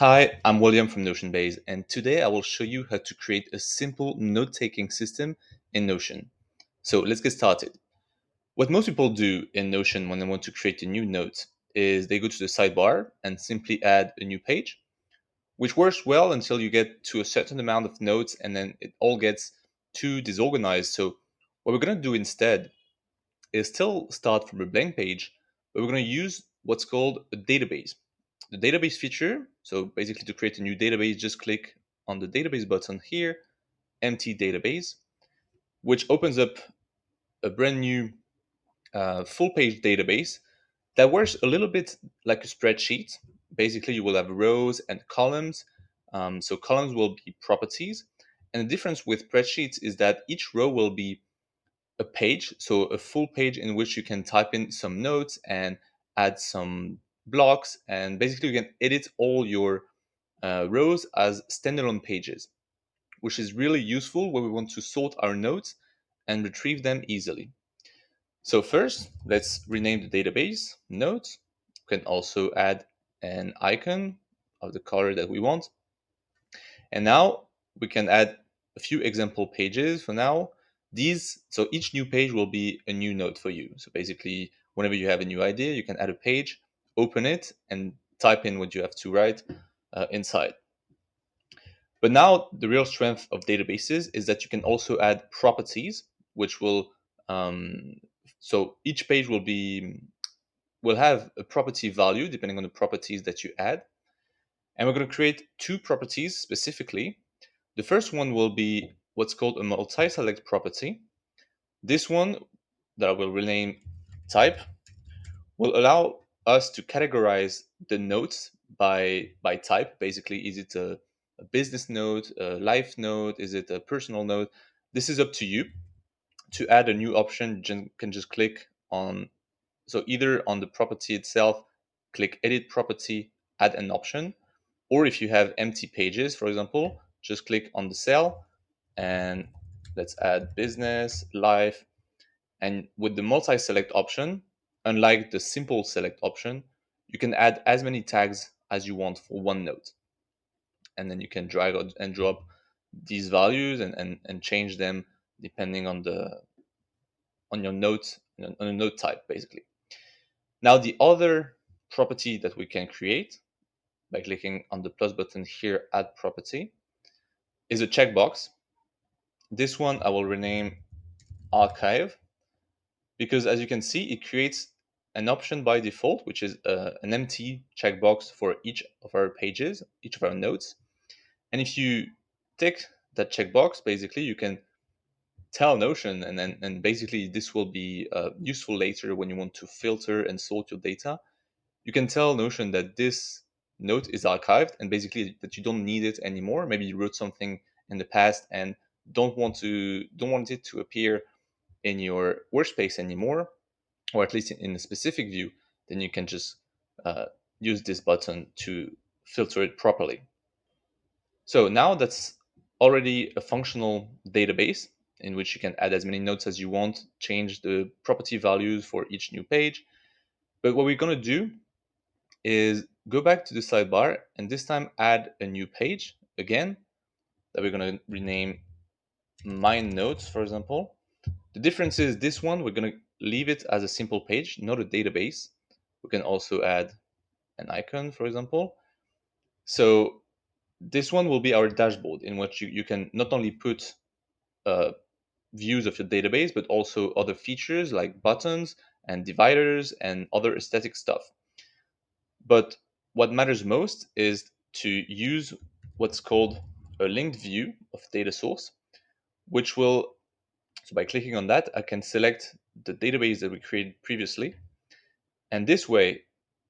Hi, I'm William from Notionbase, and today I will show you how to create a simple note-taking system in Notion. So let's get started. What most people do in Notion when they want to create a new note is they go to the sidebar and simply add a new page, which works well until you get to a certain amount of notes and then it all gets too disorganized. So what we're going to do instead is still start from a blank page, but we're going to use what's called a database. The database feature, so basically to create a new database, just click on the database button here, empty database, which opens up a brand new full page database that works a little bit like a spreadsheet. Basically, you will have rows and columns. So columns will be properties. And the difference with spreadsheets is that each row will be a page, so a full page in which you can type in some notes and add some blocks, and basically you can edit all your rows as standalone pages, which is really useful when we want to sort our notes and retrieve them easily. So first, let's rename the database notes. We can also add an icon of the color that we want. And now we can add a few example pages for now. So each new page will be a new note for you. So basically, whenever you have a new idea, you can add a page, open it, and type in what you have to write inside. But now the real strength of databases is that you can also add properties, which will so each page will have a property value depending on the properties that you add. And we're going to create two properties specifically. The first one will be what's called a multi-select property. This one that I will rename type will allow us to categorize the notes by type. Basically, is it a business note, a life note, is it a personal note? This is up to you. To add a new option, you can just click on, so either on the property itself, click edit property, add an option, or if you have empty pages, for example, just click on the cell and let's add business, life. And with the multi-select option, unlike the simple select option, you can add as many tags as you want for one note. And then you can drag and drop these values and change them depending on your note, on a note type, basically. Now, the other property that we can create by clicking on the plus button here, add property, is a checkbox. This one I will rename archive, because as you can see, it creates an option by default, which is an empty checkbox for each of our pages, each of our notes. And if you tick that checkbox, basically you can tell Notion, and basically this will be useful later when you want to filter and sort your data. You can tell Notion that this note is archived and basically that you don't need it anymore. Maybe you wrote something in the past and don't want it to appear in your workspace anymore, or at least in a specific view. Then you can just uh, use this button to filter it properly. So now that's already a functional database in which you can add as many notes as you want, change the property values for each new page. But what we're going to do is go back to the sidebar and this time add a new page again that we're going to rename my notes, for example. The difference is this one, we're going to leave it as a simple page, not a database. We can also add an icon, for example. So this one will be our dashboard in which you can not only put uh, views of your database, but also other features like buttons and dividers and other aesthetic stuff. But what matters most is to use what's called a linked view of data source, which will, so by clicking on that, I can select the database that we created previously. And this way,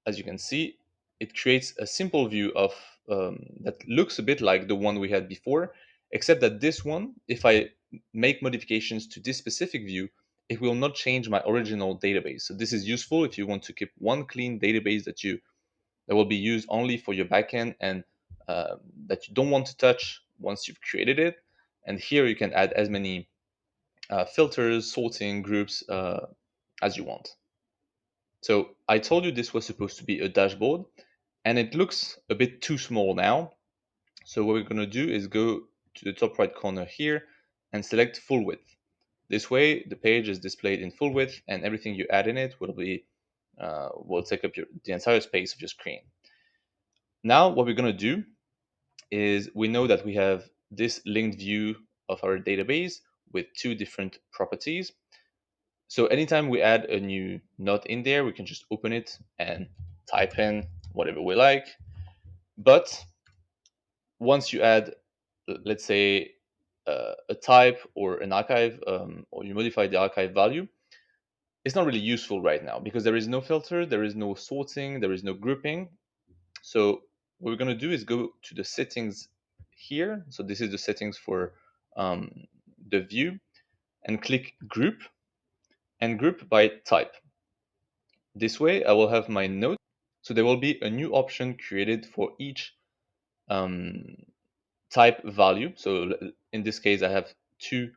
as you can see, it creates a simple view of that looks a bit like the one we had before, except that this one, if I make modifications to this specific view, it will not change my original database. So this is useful if you want to keep one clean database that will be used only for your backend and that you don't want to touch once you've created it. And here you can add as many filters, sorting, groups as you want. So I told you this was supposed to be a dashboard. and it looks a bit too small now. So what we're going to do is go to the top right corner here and select full width. This way, the page is displayed in full width, and everything you add in it will take up the entire space of your screen. Now, what we're going to do is we know that we have this linked view of our database with two different properties. So anytime we add a new note in there, we can just open it and type in whatever we like. But once you add, let's say, a type or an archive, or you modify the archive value, it's not really useful right now because there is no filter, there is no sorting, there is no grouping. So what we're going to do is go to the settings here. So this is the settings for um, the view, and click group and group by type. This way I will have my note. So there will be a new option created for each um, type value. So in this case, I have two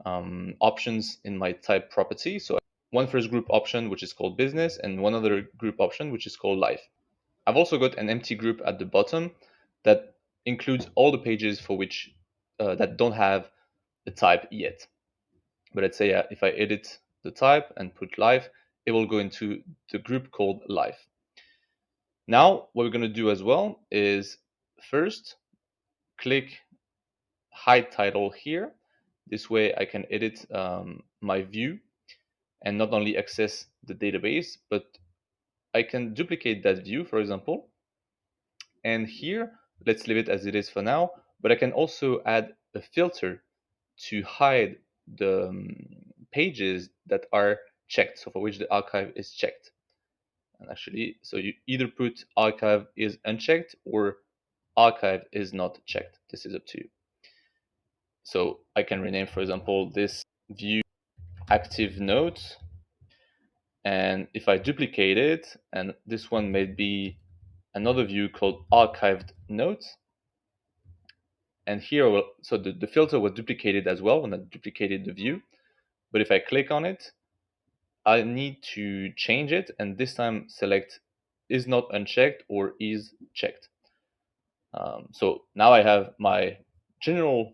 options in my type property. So one first group option, which is called business, and one other group option, which is called life. I've also got an empty group at the bottom that includes all the pages for which that don't have a type yet. But let's say if I edit the type and put life, it will go into the group called life. Now, what we're going to do as well is first click hide title here. This way I can edit my view and not only access the database, but I can duplicate that view, for example. And here, let's leave it as it is for now, but I can also add a filter to hide the pages that are checked, so for which the archive is checked. And actually, so you either put archive is unchecked or archive is not checked. This is up to you. So I can rename, for example, this view active notes. And if I duplicate it, and this one may be another view called archived notes. And here, so the filter was duplicated as well when I duplicated the view. But if I click on it, I need to change it, and this time select is not unchecked or is checked. So now I have my general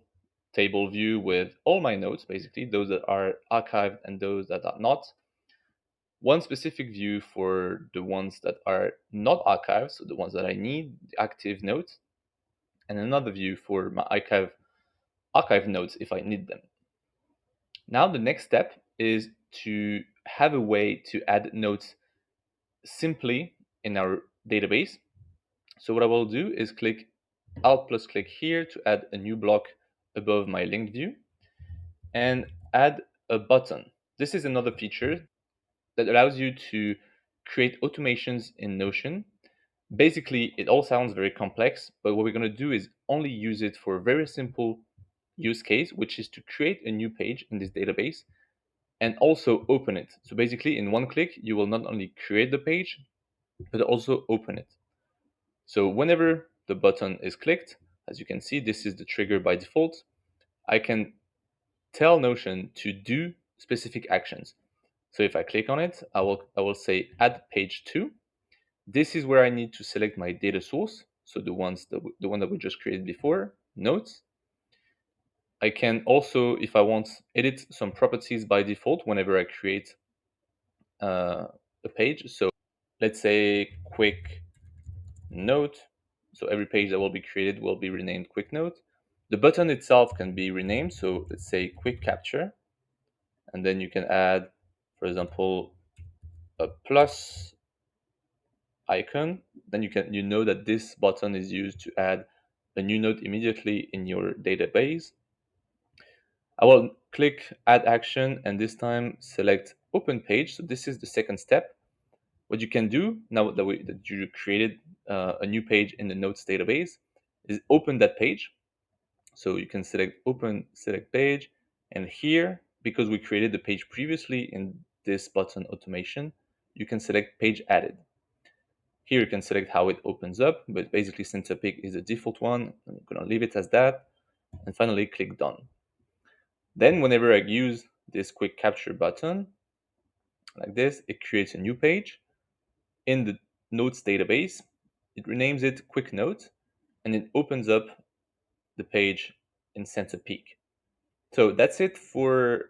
table view with all my notes, basically, those that are archived and those that are not. One specific view for the ones that are not archived, so the ones that I need, the active notes, and another view for my archive notes if I need them. Now the next step is to have a way to add notes simply in our database. So what I will do is click Alt plus click here to add a new block above my linked view and add a button. This is another feature that allows you to create automations in Notion. Basically, it all sounds very complex, but what we're going to do is only use it for a very simple use case, which is to create a new page in this database and also open it. So basically, in one click, you will not only create the page, but also open it. So whenever the button is clicked, as you can see, this is the trigger by default. I can tell Notion to do specific actions. So if I click on it, I will say add page to. This is where I need to select my data source. So the one that we just created before, notes. I can also, if I want, edit some properties by default whenever I create a page. So let's say quick note. So every page that will be created will be renamed quick note. The button itself can be renamed. So let's say quick capture. And then you can add, for example, a plus icon. Then you know that this button is used to add a new note immediately in your database. I will click add action and this time select open page. So this is the second step. What you can do now that you created a new page in the notes database is open that page. So you can select open, select page, and here, because we created the page previously in this button automation, you can select page added. Here you can select how it opens up, but basically since a pick is a default one, I'm gonna leave it as that, and finally click done. Then whenever I use this quick capture button, like this, it creates a new page in the notes database. it renames it Quick Note, and it opens up the page in Center Peak. So that's it for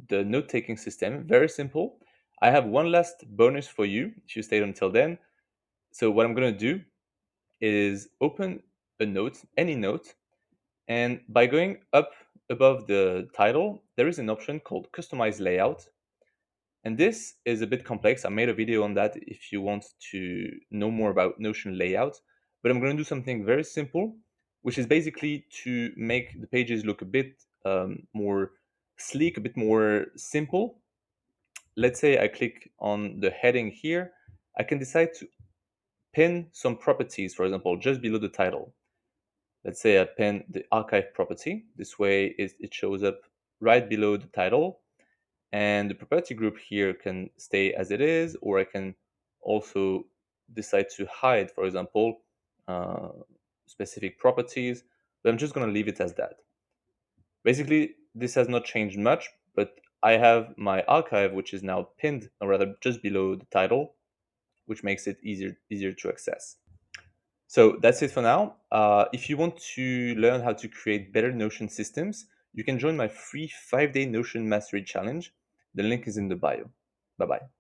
the note-taking system. Very simple. I have one last bonus for you if you stayed until then. So what I'm going to do is open a note, any note, and by going up above the title, there is an option called Customize Layout. And this is a bit complex. I made a video on that if you want to know more about Notion layout. But I'm going to do something very simple, which is basically to make the pages look a bit more sleek, a bit more simple. Let's say I click on the heading here. I can decide to pin some properties, for example, just below the title. Let's say I pin the archive property. This way it shows up right below the title. And the property group here can stay as it is, or I can also decide to hide, for example, uh, specific properties, but I'm just going to leave it as that. Basically, this has not changed much, but I have my archive, which is now pinned, or rather just below the title, which makes it easier to access. So that's it for now. If you want to learn how to create better Notion systems, you can join my free 5-day Notion Mastery Challenge. The link is in the bio. Bye bye.